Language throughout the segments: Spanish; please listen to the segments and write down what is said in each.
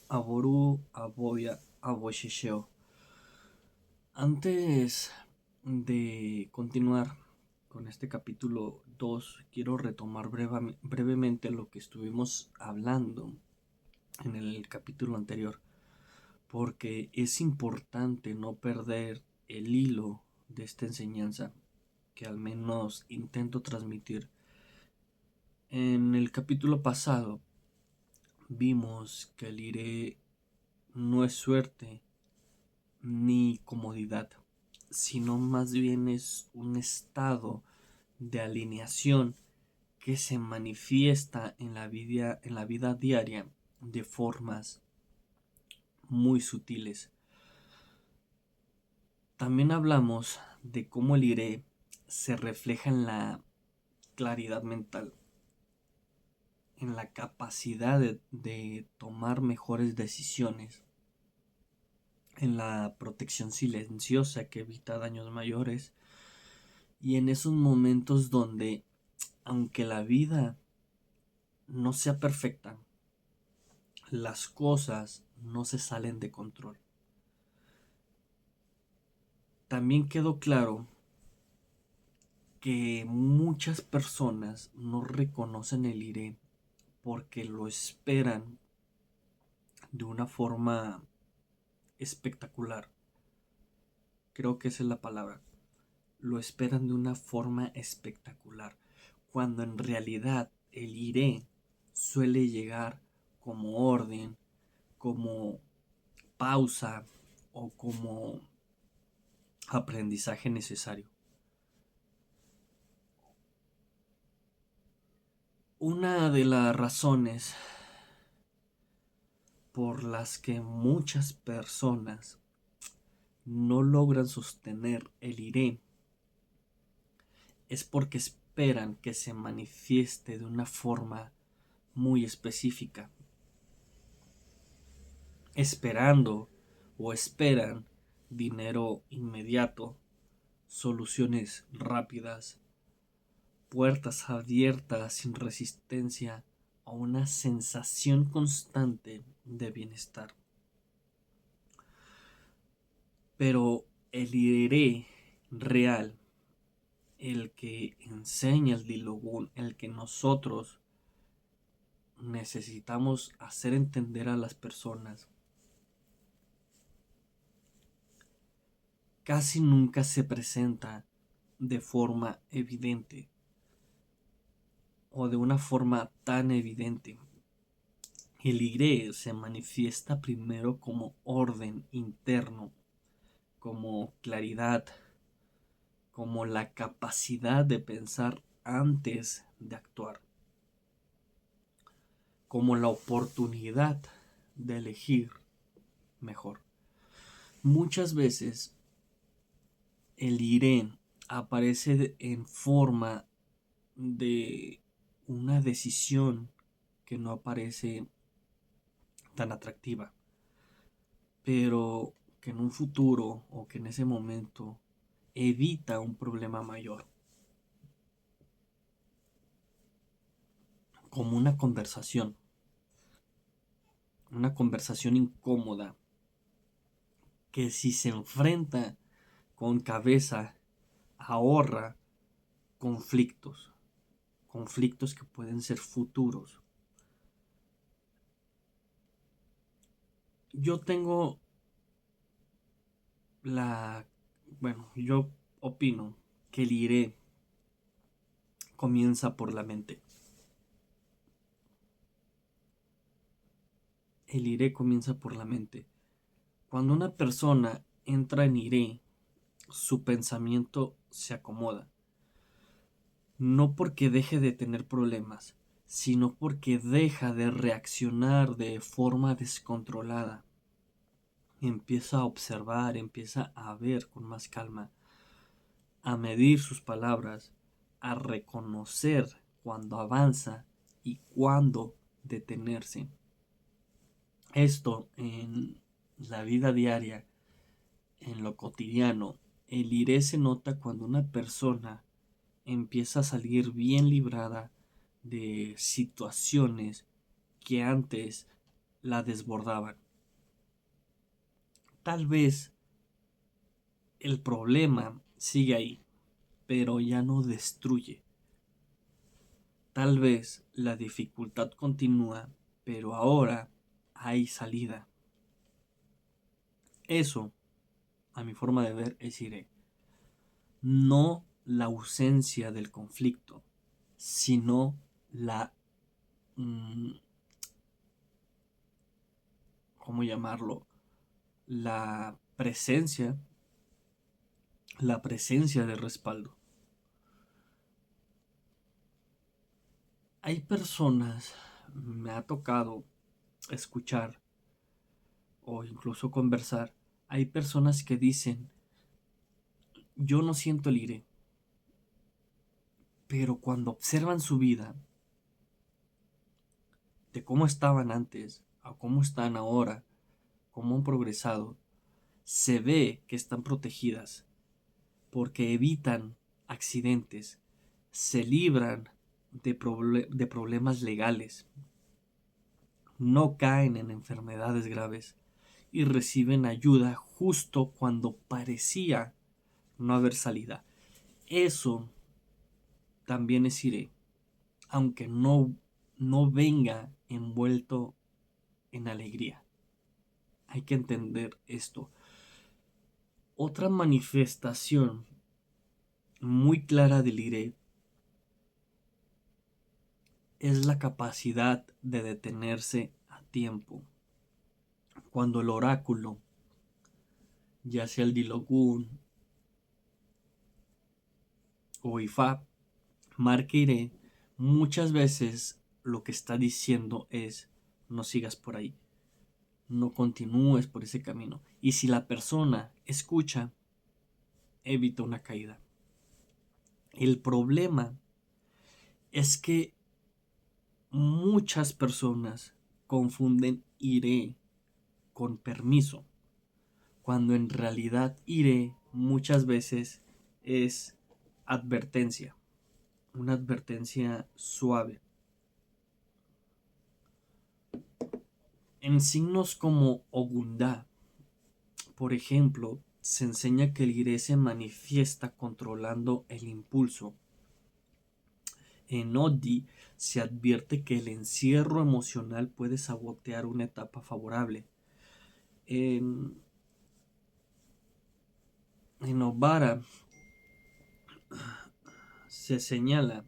Aboru Aboya Aboshisheo. Antes de continuar con este capítulo 2, quiero retomar brevemente lo que estuvimos hablando en el capítulo anterior, porque es importante no perder el hilo de esta enseñanza que al menos intento transmitir. En el capítulo pasado vimos que el iré no es suerte ni comodidad, sino más bien es un estado de alineación que se manifiesta en la vida diaria de formas muy sutiles. También hablamos de cómo el iré se refleja en la claridad mental, en la capacidad de tomar mejores decisiones, en la protección silenciosa que evita daños mayores y en esos momentos donde, aunque la vida no sea perfecta, las cosas no se salen de control. También quedó claro que muchas personas no reconocen el iré porque lo esperan de una forma espectacular. Creo que esa es la palabra. Lo esperan de una forma espectacular, cuando en realidad el iré suele llegar como orden, como pausa o como aprendizaje necesario. Una de las razones por las que muchas personas no logran sostener el iré es porque esperan que se manifieste de una forma muy específica, esperando o esperan dinero inmediato, soluciones rápidas, puertas abiertas sin resistencia o una sensación constante de bienestar. Pero el iré real, el que enseña el Dilogún, el que nosotros necesitamos hacer entender a las personas, casi nunca se presenta de forma evidente o de una forma tan evidente. El iré se manifiesta primero como orden interno, como claridad, como la capacidad de pensar antes de actuar, como la oportunidad de elegir mejor. Muchas veces el iré aparece en forma de una decisión que no aparece tan atractiva, pero que en un futuro o que en ese momento evita un problema mayor, como una conversación incómoda que si se enfrenta con cabeza ahorra conflictos, conflictos que pueden ser futuros. Yo tengo la, bueno, yo opino que el iré comienza por la mente. El iré comienza por la mente. Cuando una persona entra en iré, su pensamiento se acomoda. No porque deje de tener problemas, sino porque deja de reaccionar de forma descontrolada. Empieza a observar, empieza a ver con más calma, a medir sus palabras, a reconocer cuando avanza y cuándo detenerse. Esto en la vida diaria, en lo cotidiano, el iré se nota cuando una persona empieza a salir bien librada de situaciones que antes la desbordaban. Tal vez el problema sigue ahí, pero ya no destruye. Tal vez la dificultad continúa, pero ahora hay salida. Eso, a mi forma de ver, es iré. No la ausencia del conflicto, sino la, ¿cómo llamarlo? La presencia de respaldo. Hay personas, me ha tocado escuchar o incluso conversar, hay personas que dicen, yo no siento el iré, pero cuando observan su vida, de cómo estaban antes a cómo están ahora, cómo han progresado, se ve que están protegidas porque evitan accidentes, se libran de problemas legales, no caen en enfermedades graves y reciben ayuda justo cuando parecía no haber salida. Eso también es iré, aunque no venga envuelto en alegría. Hay que entender esto. Otra manifestación muy clara del iré es la capacidad de detenerse a tiempo. Cuando el oráculo, ya sea el Dilogún o Ifá, marca iré, muchas veces lo que está diciendo es no sigas por ahí, no continúes por ese camino. Y si la persona escucha, evita una caída. El problema es que muchas personas confunden iré con permiso, cuando en realidad iré muchas veces es advertencia, una advertencia suave. En signos como Ogundá, por ejemplo, se enseña que el iré se manifiesta controlando el impulso. En Odi se advierte que el encierro emocional puede sabotear una etapa favorable. En Obara se señala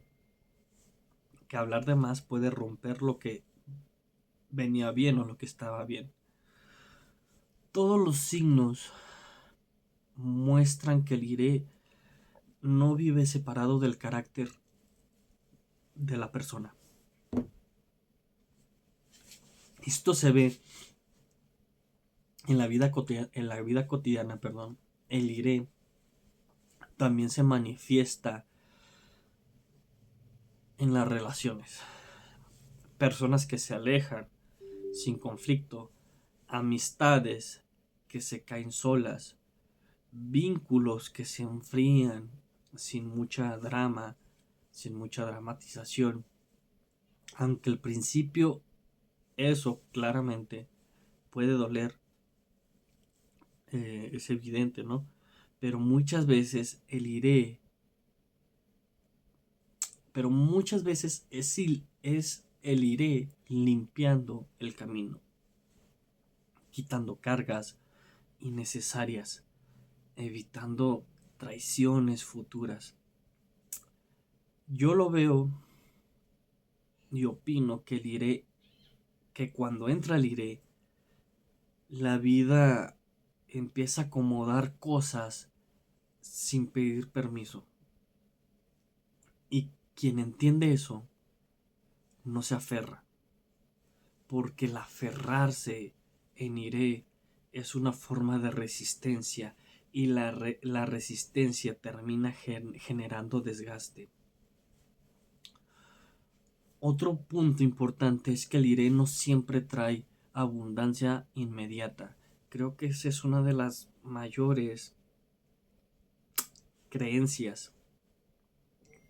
que hablar de más puede romper lo que venía bien o lo que estaba bien. Todos los signos muestran que el iré no vive separado del carácter de la persona. Esto se ve en la vida cotidiana, perdón. El iré también se manifiesta en las relaciones. Personas que se alejan sin conflicto, amistades que se caen solas, vínculos que se enfrían sin mucha drama, sin mucha dramatización. Aunque al principio eso claramente puede doler, es evidente, ¿no? Pero muchas veces es el iré limpiando el camino, quitando cargas innecesarias, evitando traiciones futuras. Yo lo veo y opino que cuando entra el iré, la vida empieza a acomodar cosas sin pedir permiso. Y quien entiende eso no se aferra, porque el aferrarse en iré es una forma de resistencia y la resistencia termina generando desgaste. Otro punto importante es que el iré no siempre trae abundancia inmediata. Creo que esa es una de las mayores creencias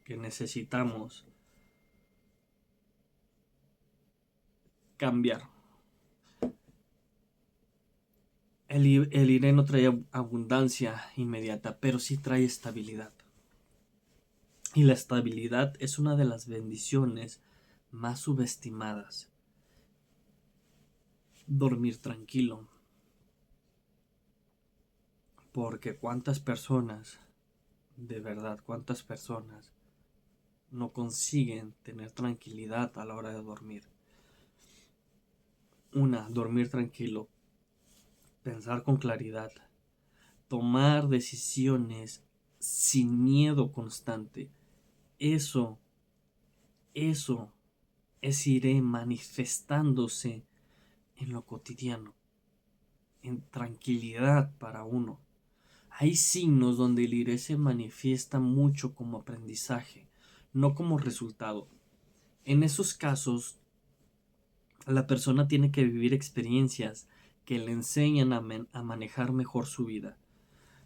que necesitamos cambiar. El iré no trae abundancia inmediata, pero sí trae estabilidad. Y la estabilidad es una de las bendiciones más subestimadas. Dormir tranquilo. Porque cuántas personas, de verdad, cuántas personas no consiguen tener tranquilidad a la hora de dormir. Dormir tranquilo, pensar con claridad, tomar decisiones sin miedo constante. Eso, eso es iré manifestándose en lo cotidiano, en tranquilidad para uno. Hay signos donde el iré se manifiesta mucho como aprendizaje, no como resultado. En esos casos, la persona tiene que vivir experiencias que le enseñan a manejar mejor su vida.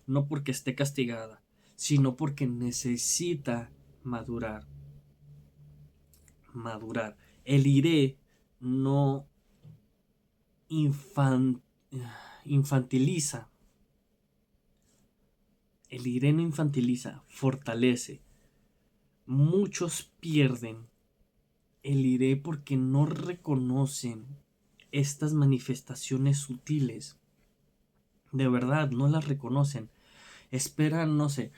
No porque esté castigada, sino porque necesita madurar. Madurar. El iré no infan- infantiliza. El iré no infantiliza, fortalece. Muchos pierden el iré porque no reconocen estas manifestaciones sutiles. De verdad, no las reconocen. Esperan, no sé,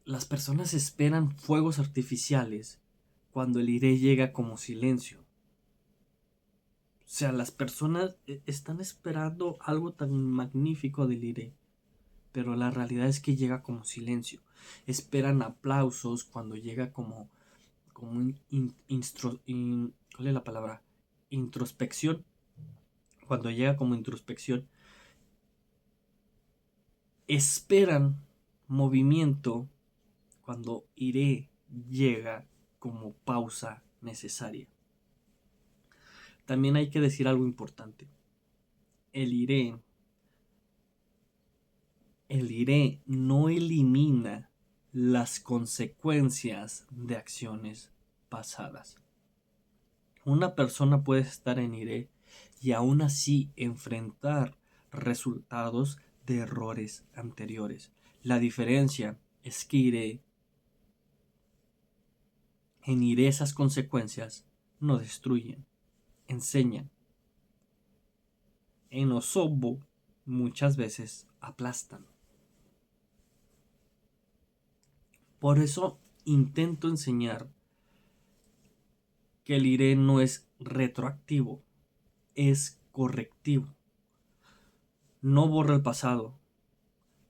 las personas esperan fuegos artificiales cuando el iré llega como silencio. O sea, las personas están esperando algo tan magnífico del iré, pero la realidad es que llega como silencio. Esperan aplausos cuando llega como ¿cuál es la palabra? Introspección. Cuando llega como introspección, esperan movimiento cuando iré llega como pausa necesaria. También hay que decir algo importante. El iré, el iré no elimina las consecuencias de acciones pasadas. Una persona puede estar en iré y aún así enfrentar resultados de errores anteriores. La diferencia es que en iré esas consecuencias no destruyen, enseñan. En Osobbo muchas veces aplastan. Por eso intento enseñar que el iré no es retroactivo, es correctivo. No borra el pasado,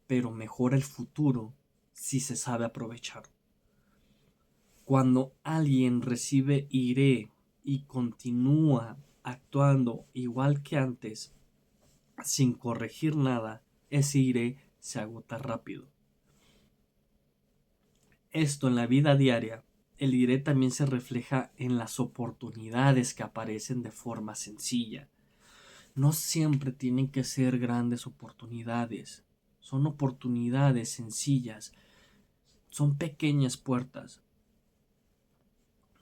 pero mejora el futuro si se sabe aprovechar. Cuando alguien recibe iré y continúa actuando igual que antes, sin corregir nada, ese iré se agota rápido. Esto en la vida diaria, el iré también se refleja en las oportunidades que aparecen de forma sencilla. No siempre tienen que ser grandes oportunidades, son oportunidades sencillas, son pequeñas puertas.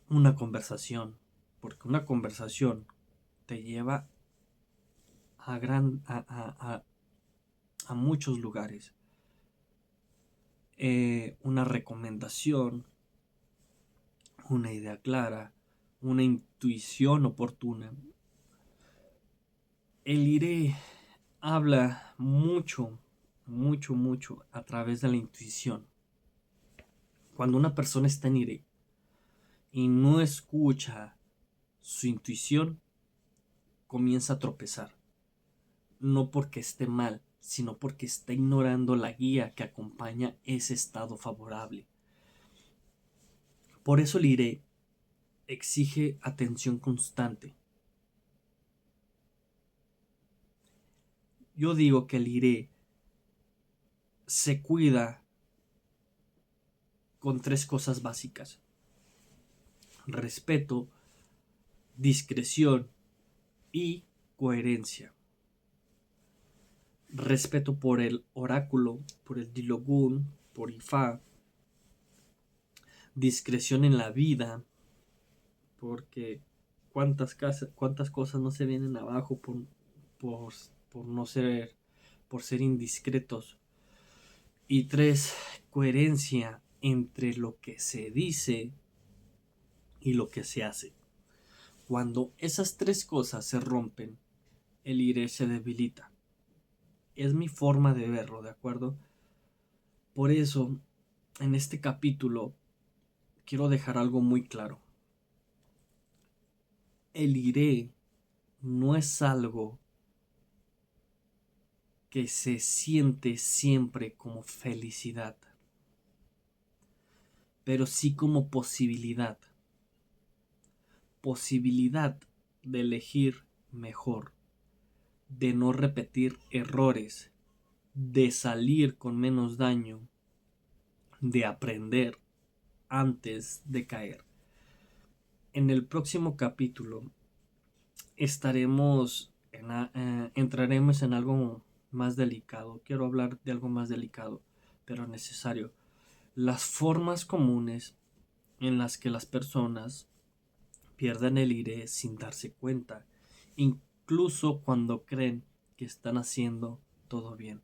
Una conversación, porque una conversación te lleva a muchos lugares. Una recomendación, una idea clara, una intuición oportuna. El iré habla mucho, mucho, mucho a través de la intuición. Cuando una persona está en iré y no escucha su intuición, comienza a tropezar. No porque esté mal, sino porque está ignorando la guía que acompaña ese estado favorable. Por eso el iré exige atención constante. Yo digo que el iré se cuida con tres cosas básicas: respeto, discreción y coherencia. Respeto por el oráculo, por el Dilogun, por Ifá. Discreción en la vida, porque cuántas cosas no se vienen abajo por por ser indiscretos. Y 3, coherencia entre lo que se dice y lo que se hace. Cuando esas 3 cosas se rompen, el iré se debilita. Es mi forma de verlo, ¿de acuerdo? Por eso, en este capítulo, quiero dejar algo muy claro. El iré no es algo que se siente siempre como felicidad, pero sí como posibilidad. Posibilidad de elegir mejor, de no repetir errores, de salir con menos daño, de aprender antes de caer. En el próximo capítulo entraremos en algo más delicado. Quiero hablar de algo más delicado, pero necesario. Las formas comunes en las que las personas pierden el iré sin darse cuenta, incluso cuando creen que están haciendo todo bien,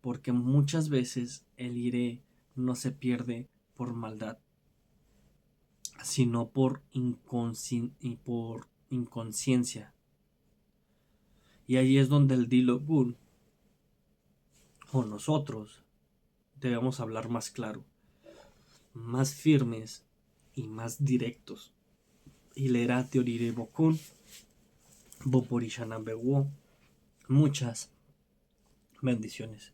porque muchas veces el iré no se pierde por maldad, sino por inconsciencia. Y ahí es donde el Dilogun o nosotros debemos hablar más claro, más firmes y más directos. Hilera teorire bokun, boporishanambewo. Muchas bendiciones.